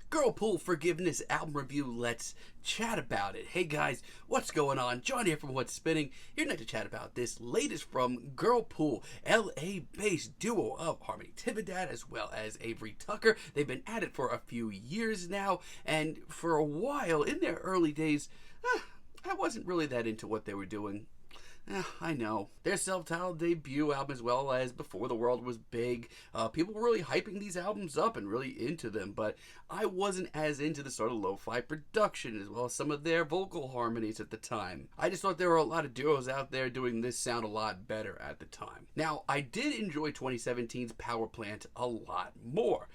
Girlpool Forgiveness album review. Let's chat about it. Hey guys, what's going on? John here from What's Spinning. Here tonight to chat about this latest from Girlpool, LA-based duo of Harmony Tividad as well as Avery Tucker. They've been at it for a few years now, and for a while in their early days, I wasn't really that into what they were doing. I know. Their self-titled debut album as well as Before the World Was Big. People were really hyping these albums up and really into them, but I wasn't as into the sort of lo-fi production as well as some of their vocal harmonies at the time. I just thought there were a lot of duos out there doing this sound a lot better at the time. Now, I did enjoy 2017's Power Plant a lot more.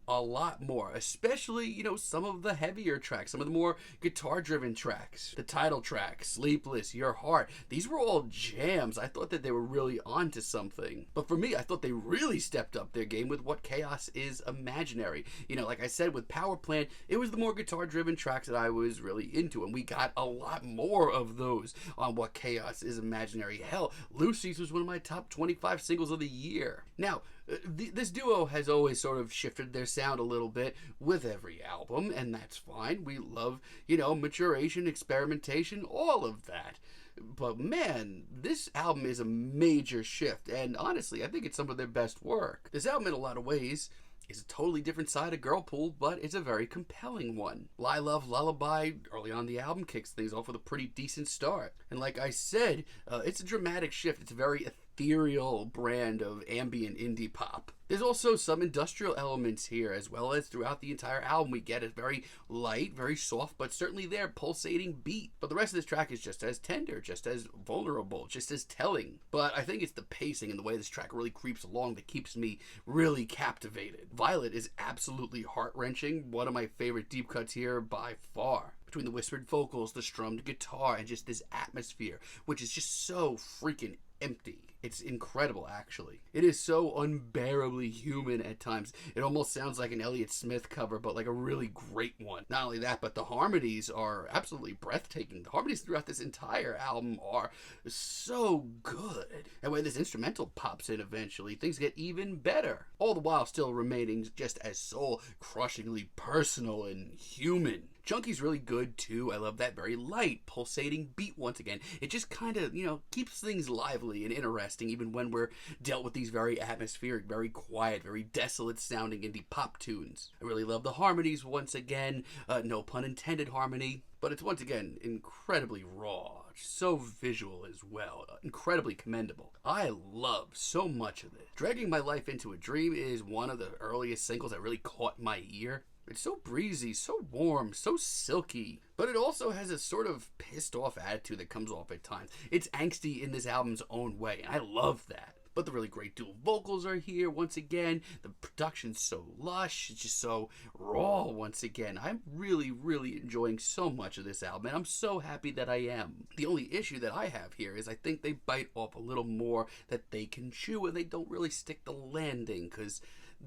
A lot more, especially, some of the heavier tracks, some of the more guitar-driven tracks. The title track, Sleepless, Your Heart, these were all jams. I thought that they were really onto something. But for me, I thought they really stepped up their game with What Chaos Is Imaginary. Like I said, with Power Plant, it was the more guitar-driven tracks that I was really into, and we got a lot more of those on What Chaos Is Imaginary. Hell, Lucy's was one of my top 25 singles of the year. Now, this duo has always sort of shifted their sound a little bit with every album, and that's fine. We love, maturation, experimentation, all of that. But man, this album is a major shift, and honestly, I think it's some of their best work. This album, in a lot of ways, is a totally different side of Girlpool, but it's a very compelling one. I Love Lullaby, early on the album, kicks things off with a pretty decent start. And like I said, it's a dramatic shift. It's a very ethereal brand of ambient indie pop. There's also some industrial elements here, as well as throughout the entire album. We get a very light, very soft, but certainly there, pulsating beat. But the rest of this track is just as tender, just as vulnerable, just as telling. But I think it's the pacing and the way this track really creeps along that keeps me really captivated. Violet is absolutely heart-wrenching, one of my favorite deep cuts here by far. Between the whispered vocals, the strummed guitar, and just this atmosphere, which is just so freaking empty. It's incredible, actually. It is so unbearably human at times. It almost sounds like an Elliott Smith cover, but like a really great one. Not only that, but the harmonies are absolutely breathtaking. The harmonies throughout this entire album are so good. And when this instrumental pops in eventually, things get even better. All the while still remaining just as soul-crushingly personal and human. Junkie's really good too. I love that very light, pulsating beat once again. It just kind of, keeps things lively and interesting even when we're dealt with these very atmospheric, very quiet, very desolate sounding indie pop tunes. I really love the harmonies once again. No pun intended harmony. But it's once again incredibly raw, so visual as well, incredibly commendable. I love so much of this. Dragging My Life Into a Dream is one of the earliest singles that really caught my ear. It's so breezy, so warm, so silky, but it also has a sort of pissed off attitude that comes off at times. It's angsty in this album's own way, and I love that. But the really great dual vocals are here once again. The production's so lush. It's just so raw once again. I'm really, really enjoying so much of this album, and I'm so happy that I am. The only issue that I have here is I think they bite off a little more that they can chew, and they don't really stick the landing, because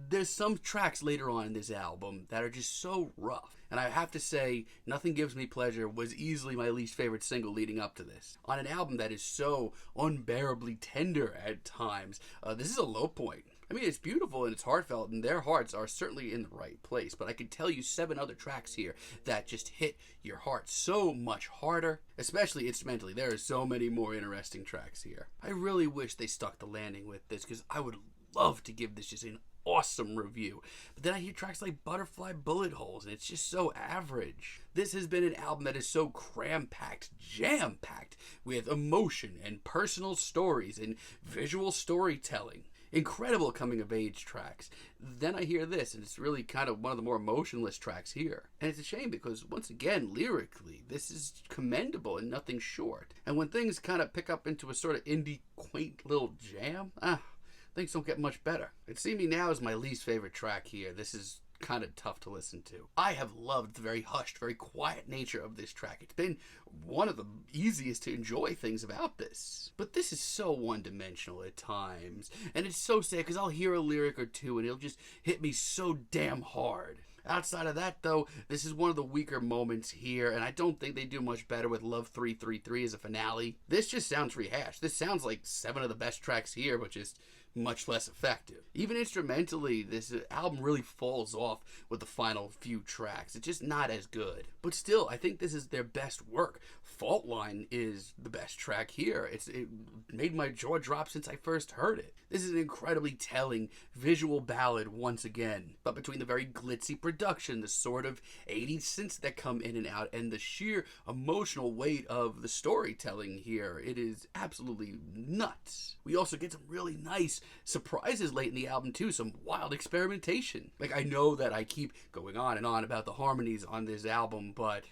there's some tracks later on in this album that are just so rough. And I have to say, Nothing Gives Me Pleasure was easily my least favorite single leading up to this. On an album that is so unbearably tender at times, this is a low point. I mean, it's beautiful and it's heartfelt, and their hearts are certainly in the right place. But I can tell you 7 other tracks here that just hit your heart so much harder, especially instrumentally. There are so many more interesting tracks here. I really wish they stuck the landing with this, because I would love to give this just an awesome review. But then I hear tracks like Butterfly Bullet Holes, and it's just so average. This has been an album that is so cram-packed, jam-packed with emotion and personal stories and visual storytelling. Incredible coming-of-age tracks. Then I hear this, and it's really kind of one of the more emotionless tracks here. And it's a shame because, once again, lyrically, this is commendable and nothing short. And when things kind of pick up into a sort of indie, quaint little jam, things don't get much better. It's See Me Now is my least favorite track here. This is kind of tough to listen to. I have loved the very hushed, very quiet nature of this track. It's been one of the easiest to enjoy things about this. But this is so one-dimensional at times. And it's so sad because I'll hear a lyric or two and it'll just hit me so damn hard. Outside of that, though, this is one of the weaker moments here, and I don't think they do much better with Love 333 as a finale. This just sounds rehashed. This sounds like 7 of the best tracks here, but just much less effective. Even instrumentally, this album really falls off with the final few tracks. It's just not as good. But still, I think this is their best work. Faultline is the best track here. It made my jaw drop since I first heard it. This is an incredibly telling visual ballad once again. But between the very glitzy production, the sort of 80s synths that come in and out, and the sheer emotional weight of the storytelling here, it is absolutely nuts. We also get some really nice surprises late in the album too, some wild experimentation. Like, I know that I keep going on and on about the harmonies on this album, but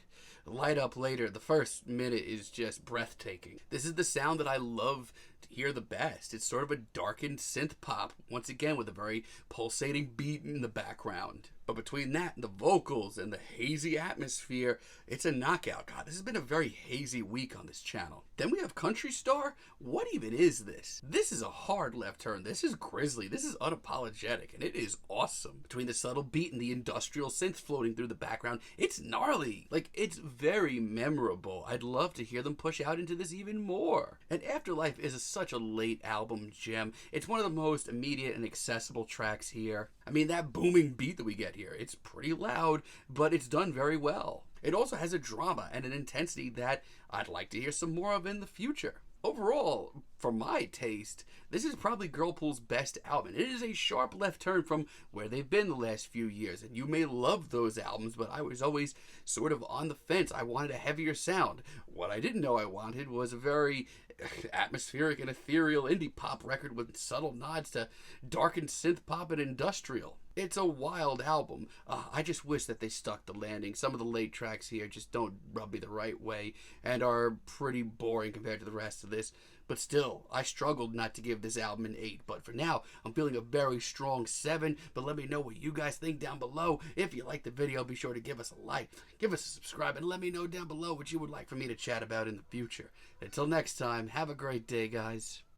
Light Up Later, the first minute is just breathtaking. This is the sound that I love to hear the best. It's sort of a darkened synth pop, once again with a very pulsating beat in the background. But between that and the vocals and the hazy atmosphere, it's a knockout. God, this has been a very hazy week on this channel. Then we have Country Star. What even is this? This is a hard left turn. This is grisly. This is unapologetic, and it is awesome. Between the subtle beat and the industrial synths floating through the background, it's gnarly. Like, it's very memorable. I'd love to hear them push out into this even more. And Afterlife is such a late album gem. It's one of the most immediate and accessible tracks here. I mean, that booming beat that we get here, it's pretty loud, but it's done very well. It also has a drama and an intensity that I'd like to hear some more of in the future. Overall, for my taste, this is probably Girlpool's best album. It is a sharp left turn from where they've been the last few years, and you may love those albums, but I was always sort of on the fence. I wanted a heavier sound. What I didn't know I wanted was a very atmospheric and ethereal indie pop record with subtle nods to darkened synth pop and industrial. It's a wild album. I just wish that they stuck the landing. Some of the late tracks here just don't rub me the right way and are pretty boring compared to the rest of this. But still, I struggled not to give this album an 8. But for now, I'm feeling a very strong 7. But let me know what you guys think down below. If you liked the video, be sure to give us a like, give us a subscribe, and let me know down below what you would like for me to chat about in the future. Until next time, have a great day, guys.